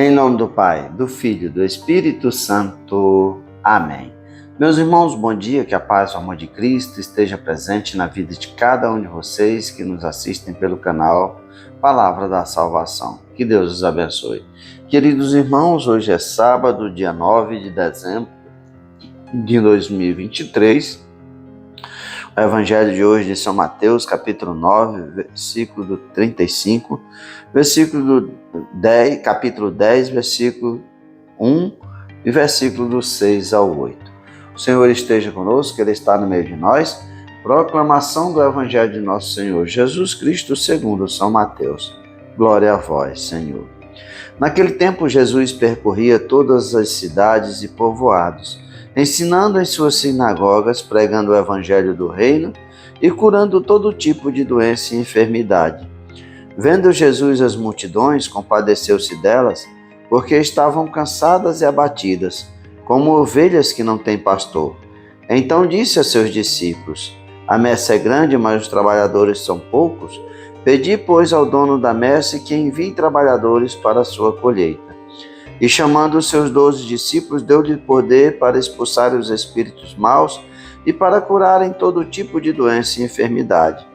Em nome do Pai, do Filho e do Espírito Santo. Amém. Meus irmãos, bom dia, que a paz e o amor de Cristo esteja presente na vida de cada um de vocês que nos assistem pelo canal Palavra da Salvação. Que Deus os abençoe. Queridos irmãos, hoje é sábado, dia 9 de dezembro de 2023. O Evangelho de hoje de São Mateus, capítulo 9, versículo do 35, capítulo 10, versículo 1 e versículo do 6 ao 8. O Senhor esteja conosco, Ele está no meio de nós. Proclamação do Evangelho de nosso Senhor Jesus Cristo segundo São Mateus. Glória a vós, Senhor. Naquele tempo, Jesus percorria todas as cidades e povoados, ensinando em suas sinagogas, pregando o evangelho do reino e curando todo tipo de doença e enfermidade. Vendo Jesus as multidões, compadeceu-se delas, porque estavam cansadas e abatidas, como ovelhas que não têm pastor. Então disse a seus discípulos: a messe é grande, mas os trabalhadores são poucos. Pedi, pois, ao dono da messe que envie trabalhadores para a sua colheita. E chamando os seus 12 discípulos, deu-lhe poder para expulsar os espíritos maus e para curarem todo tipo de doença e enfermidade.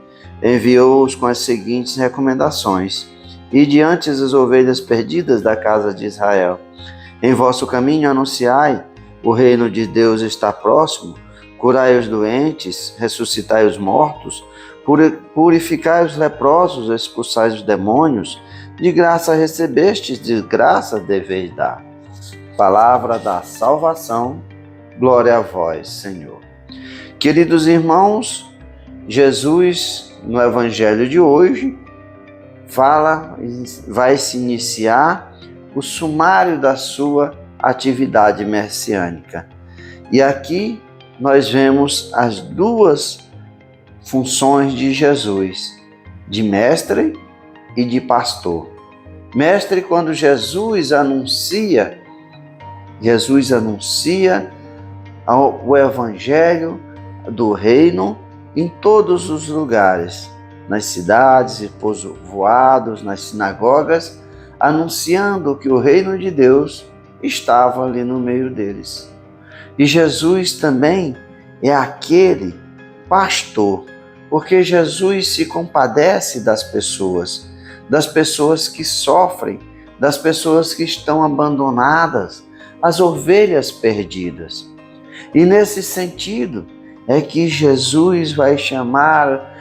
Enviou-os com as seguintes recomendações: e diante as ovelhas perdidas da casa de Israel. Em vosso caminho anunciai: o reino de Deus está próximo. Curai os doentes, ressuscitai os mortos, purificai os leprosos, expulsai os demônios. De graça recebestes, de graça deveis dar. Palavra da salvação, glória a vós, Senhor. Queridos irmãos, Jesus, no Evangelho de hoje, vai se iniciar o sumário da sua atividade messiânica. E aqui nós vemos as duas funções de Jesus, de mestre e de pastor. Mestre, quando Jesus anuncia o evangelho do reino em todos os lugares, nas cidades e povoados, nas sinagogas, anunciando que o reino de Deus estava ali no meio deles. E Jesus também é aquele pastor, porque Jesus se compadece das pessoas que sofrem, das pessoas que estão abandonadas, as ovelhas perdidas. E nesse sentido é que Jesus vai chamar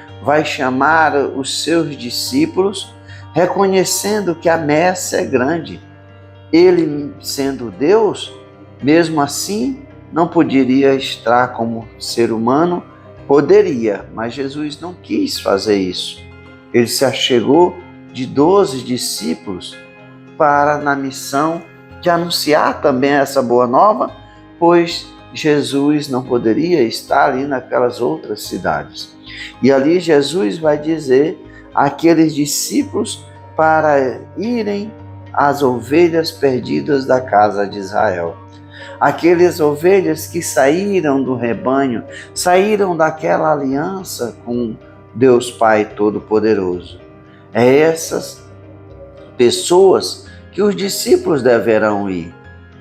os seus discípulos, reconhecendo que a messe é grande. Ele, sendo Deus, mesmo assim, não poderia estar como ser humano. Poderia, mas Jesus não quis fazer isso. Ele se achegou de 12 discípulos na missão de anunciar também essa boa nova, pois Jesus não poderia estar ali naquelas outras cidades. E ali Jesus vai dizer àqueles discípulos para irem às ovelhas perdidas da casa de Israel. Aquelas ovelhas que saíram do rebanho, saíram daquela aliança com Deus Pai Todo-Poderoso. É essas pessoas que os discípulos deverão ir.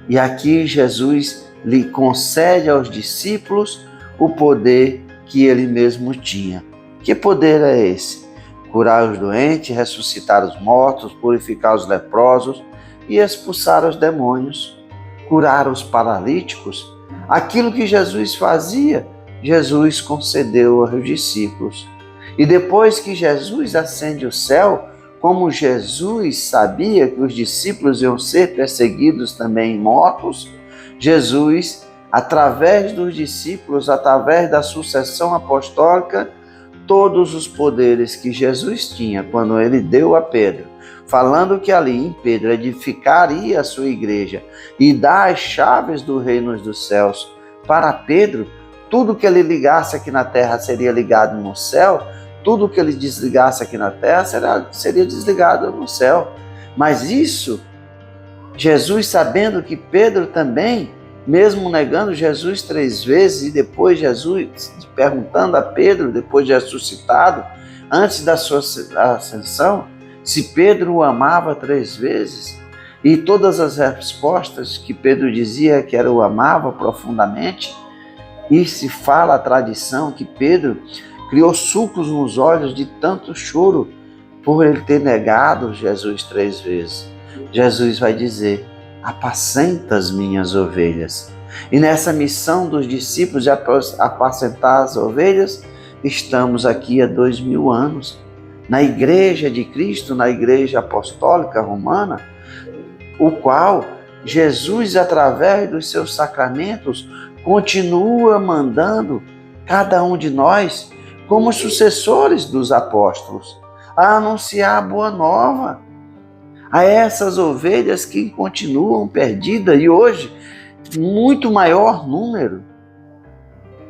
E aqui Jesus lhe concede aos discípulos o poder que ele mesmo tinha. Que poder é esse? Curar os doentes, ressuscitar os mortos, purificar os leprosos e expulsar os demônios. Curar os paralíticos. Aquilo que Jesus fazia, Jesus concedeu aos discípulos. E depois que Jesus ascende ao céu, como Jesus sabia que os discípulos iam ser perseguidos também e mortos, Jesus, através dos discípulos, através da sucessão apostólica, todos os poderes que Jesus tinha quando ele deu a Pedro, falando que ali em Pedro edificaria a sua igreja e dar as chaves do reino dos céus para Pedro, tudo que ele ligasse aqui na terra seria ligado no céu, tudo que ele desligasse aqui na terra seria desligado no céu. Mas isso, Jesus, sabendo que Pedro também, mesmo negando Jesus 3 vezes, e depois Jesus perguntando a Pedro, depois de ressuscitado, antes da sua ascensão, se Pedro o amava 3 vezes, E todas as respostas que Pedro dizia que o amava profundamente, e se fala a tradição que Pedro criou sulcos nos olhos de tanto choro por ele ter negado Jesus 3 vezes. Jesus vai dizer: apacenta as minhas ovelhas. E nessa missão dos discípulos de apacentar as ovelhas, estamos aqui há 2000 anos. Na Igreja de Cristo, na Igreja Apostólica Romana, o qual Jesus, através dos seus sacramentos, continua mandando cada um de nós, como sucessores dos apóstolos, a anunciar a boa nova a essas ovelhas que continuam perdidas e hoje muito maior número.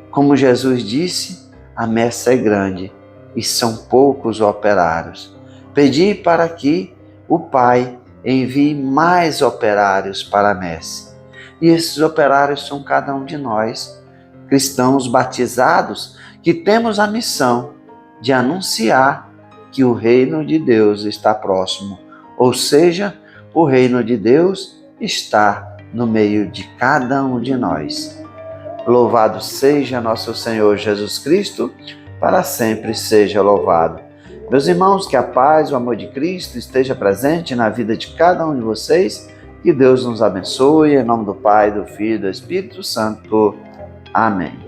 Como Jesus disse, a messe é grande e são poucos operários. Pedi para que o Pai envie mais operários para a messe. E esses operários são cada um de nós, cristãos batizados, que temos a missão de anunciar que o reino de Deus está próximo. Ou seja, o reino de Deus está no meio de cada um de nós. Louvado seja nosso Senhor Jesus Cristo, para sempre seja louvado. Meus irmãos, que a paz e o amor de Cristo esteja presente na vida de cada um de vocês. Que Deus nos abençoe, em nome do Pai, do Filho e do Espírito Santo. Amém.